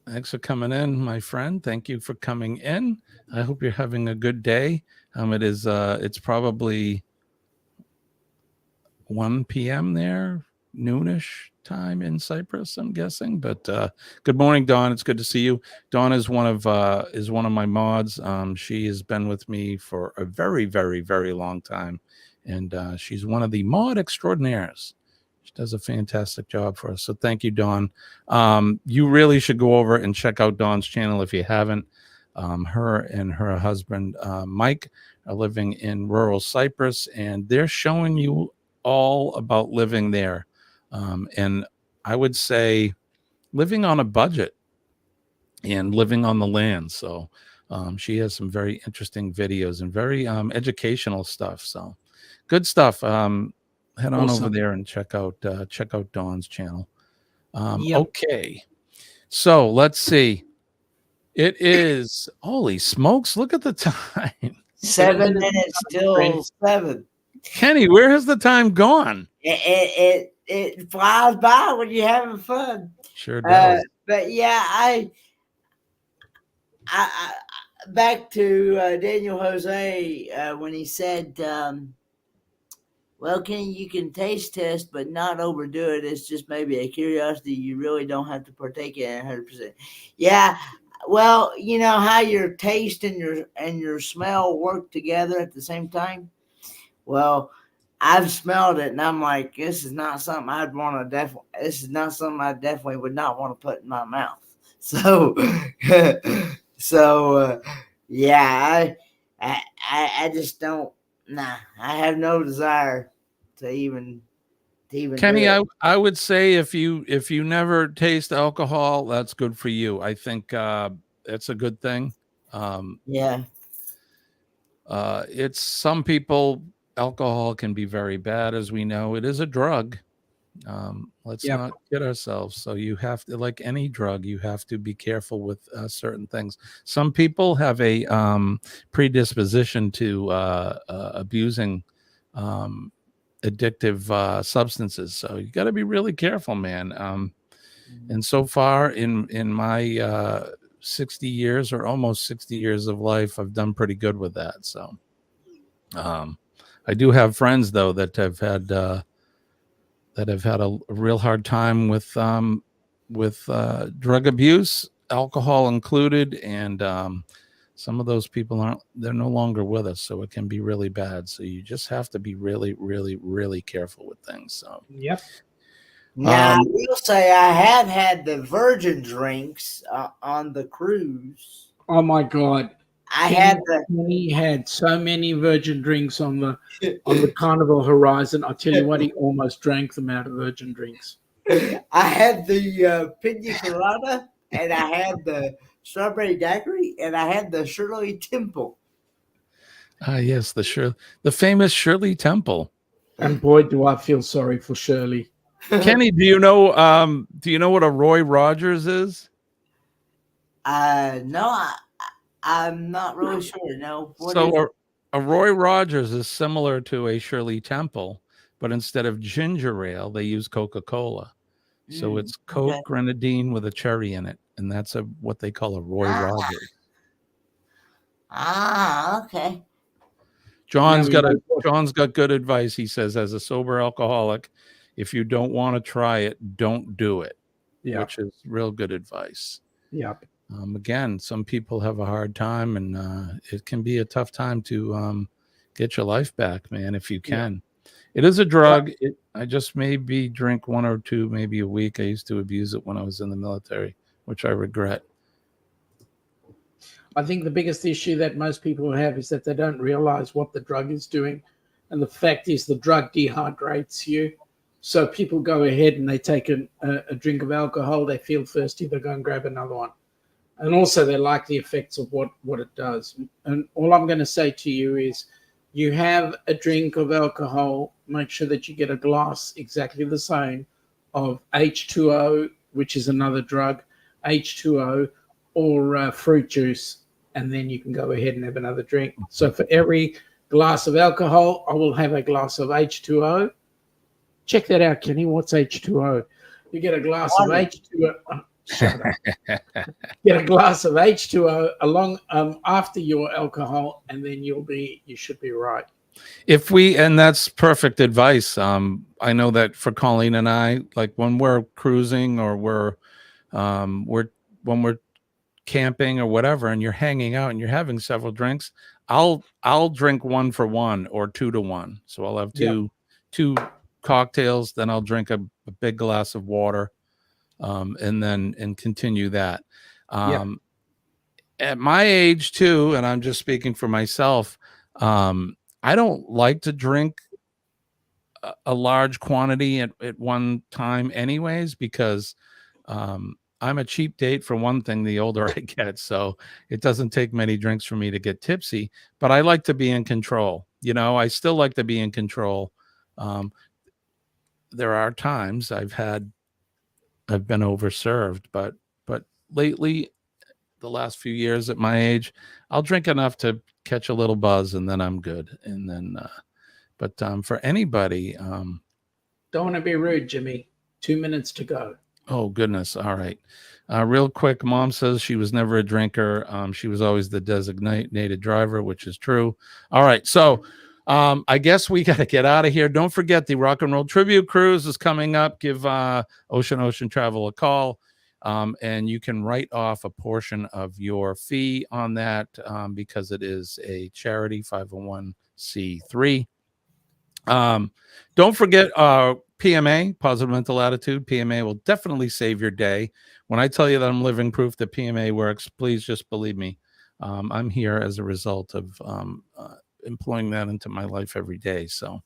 Thanks for coming in, my friend. Thank you for coming in. I hope you're having a good day. It's probably 1 p.m. there, noonish time in Cyprus, I'm guessing. But good morning, Dawn. It's good to see you. Dawn is one of my mods. She has been with me for a very, very, very long time, and she's one of the mod extraordinaires. She does a fantastic job for us. So thank you, Dawn. You really should go over and check out Dawn's channel if you haven't. Her and her husband, Mike, are living in rural Cyprus, and they're showing you all about living there. And I would say living on a budget and living on the land. So she has some very interesting videos and very educational stuff. So good stuff. Head on over there and check out Dawn's channel. Okay. So let's see. It is, holy smokes, look at the time. 7 minutes till 7. Kenny, where has the time gone? It flies by when you're having fun. Sure does. But yeah, I back to Daniel Jose when he said, well, Kenny, you can taste test, but not overdo it. It's just maybe a curiosity. You really don't have to partake in it 100%. Yeah. Well, you know how your taste and your smell work together at the same time? Well, I've smelled it and I'm like, this is not something I definitely would not want to put in my mouth. So, yeah, I just don't. Nah, I have no desire to even. Kenny, I would say if you never taste alcohol, that's good for you. I think it's a good thing. Yeah. It's some people. Alcohol can be very bad, as we know. It is a drug. Let's not kid ourselves. So you have to, like any drug, you have to be careful with certain things. Some people have a predisposition to abusing addictive substances. So you got to be really careful, man. And so far in my 60 years or almost 60 years of life, I've done pretty good with that. So I do have friends though that have had a real hard time with drug abuse, alcohol included, and some of those people they're no longer with us, so it can be really bad. So you just have to be really, really, really careful with things. So Now I will say I have had the virgin drinks on the cruise. Oh my God! I had the He had so many virgin drinks on the Carnival Horizon. I tell you what, he almost drank them out of virgin drinks. I had the pina colada, and I had the strawberry daiquiri, and I had the Shirley Temple. Yes, the famous Shirley Temple. And boy, do I feel sorry for Shirley. Kenny, do you know what a Roy Rogers is? No, I'm not really sure. No. A Roy Rogers is similar to a Shirley Temple, but instead of ginger ale, they use Coca-Cola. So it's Coke grenadine with a cherry in it, and that's what they call a Roy Rogers. Okay. John's got good advice. He says, as a sober alcoholic, if you don't want to try it, don't do it. Yeah. Which is real good advice. Yeah. Again, some people have a hard time, and it can be a tough time to get your life back, man, if you can. Yeah. It is a drug. I just maybe drink one or two, maybe a week. I used to abuse it when I was in the military, which I regret. I think the biggest issue that most people have is that they don't realize what the drug is doing. And the fact is the drug dehydrates you. So people go ahead and they take a drink of alcohol. They feel thirsty. They go and grab another one. And also they like the effects of what it does. And all I'm going to say to you is you have a drink of alcohol, make sure that you get a glass exactly the same of H2O, which is another drug, H2O, or fruit juice, and then you can go ahead and have another drink. So for every glass of alcohol, I will have a glass of H2O. Check that out, Kenny. What's H2O? You get a glass of H2O. Shut up. Get a glass of H2O along after your alcohol, and then you should be right. And that's perfect advice. I know that for Colleen and I, like when we're cruising or when we're camping or whatever, and you're hanging out and you're having several drinks, I'll drink 1 for 1 or 2 to 1. So I'll have two cocktails, then I'll drink a big glass of water, and continue that. At my age too, and I'm just speaking for myself, I don't like to drink a large quantity at one time anyways, because I'm a cheap date for one thing, the older I get. So it doesn't take many drinks for me to get tipsy, but I like to be in control. I still like to be in control. There are times I've been overserved, but lately, the last few years at my age, I'll drink enough to catch a little buzz and then I'm good. And then, but for anybody, don't want to be rude, Jimmy. 2 minutes to go. Oh, goodness. All right. Real quick, Mom says she was never a drinker. She was always the designated driver, which is true. All right. So I guess we got to get out of here. Don't forget the Rock and Roll Tribute Cruise is coming up. Give Ocean Travel a call, and you can write off a portion of your fee on that because it is a charity 501c3. Don't forget PMA, Positive Mental Attitude. PMA will definitely save your day. When I tell you that I'm living proof that PMA works, please just believe me. I'm here as a result of employing that into my life every day. So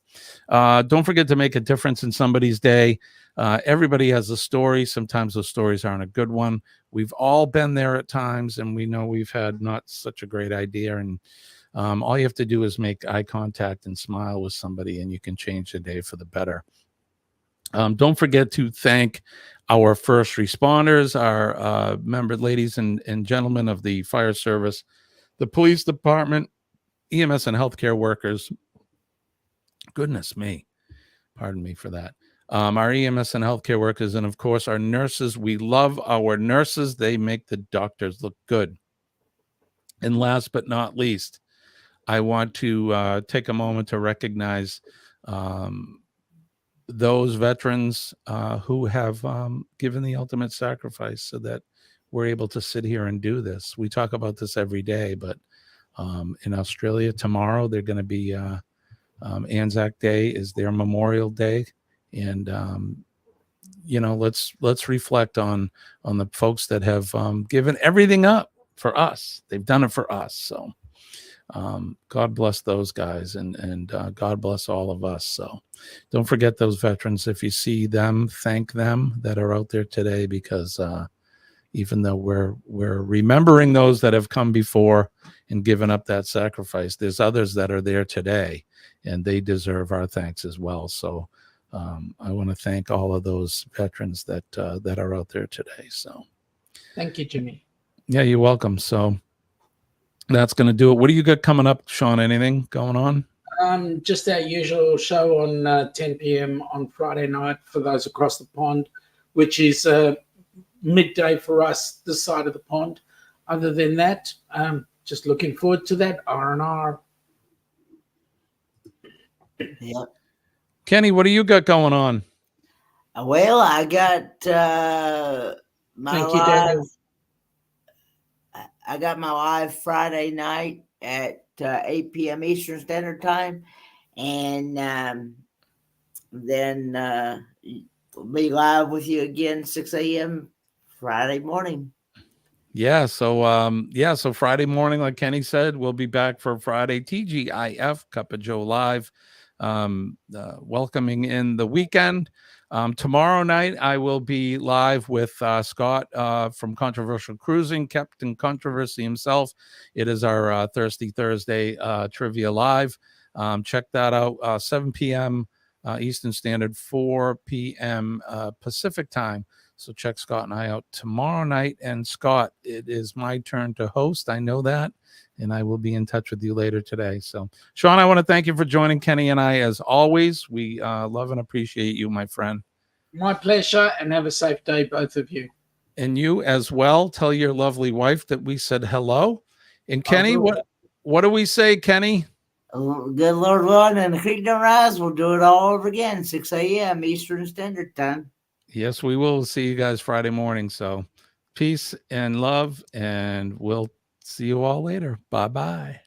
don't forget to make a difference in somebody's day. Everybody has a story. Sometimes those stories aren't a good one. We've all been there at times, and we know we've had not such a great idea. And all you have to do is make eye contact and smile with somebody, and you can change the day for the better. Don't forget to thank our first responders, our member ladies and gentlemen of the fire service, the police department, EMS and healthcare workers. Goodness me. Pardon me for that. Our EMS and healthcare workers, and of course our nurses. We love our nurses. They make the doctors look good. And last but not least, I want to take a moment to recognize those veterans who have given the ultimate sacrifice so that we're able to sit here and do this. We talk about this every day, but in Australia tomorrow, they're going to be Anzac Day is their Memorial Day. And, let's reflect on the folks that have given everything up for us. They've done it for us. So God bless those guys, and God bless all of us. So don't forget those veterans. If you see them, thank them that are out there today, because even though we're remembering those that have come before and given up that sacrifice, there's others that are there today, and they deserve our thanks as well. So I want to thank all of those veterans that are out there today. So Thank you, Jimmy. yeah, you're welcome. So that's going to do it. What do you got coming up, Sean? Anything going on? Just our usual show on 10 p.m. on Friday night for those across the pond, which is midday for us this side of the pond. Other than that, just looking forward to that R&R. Yep. Kenny, what do you got going on? Well, I got my Thank you, live. Daniel. I got my live Friday night at 8 p.m. Eastern Standard Time, and then we'll be live with you again 6 a.m. Friday morning. Yeah, so Friday morning, like Kenny said, we'll be back for Friday TGIF Cup of Joe Live, welcoming in the weekend. Tomorrow night, I will be live with Scott from Controversial Cruising, Captain Controversy himself. It is our Thirsty Thursday Trivia Live. Check that out, 7 p.m. Eastern Standard, 4 p.m. Pacific Time. So check Scott and I out tomorrow night. And Scott, it is my turn to host. I know that. And I will be in touch with you later today. So, Sean, I want to thank you for joining Kenny and I as always. We love and appreciate you, my friend. My pleasure, and have a safe day, both of you. And you as well. Tell your lovely wife that we said hello. And Kenny, what do we say, Kenny? Good Lord willing, and the creek don't rise. We'll do it all over again, 6 a.m. Eastern Standard Time. Yes, we will see you guys Friday morning. So peace and love, and we'll see you all later. Bye-bye.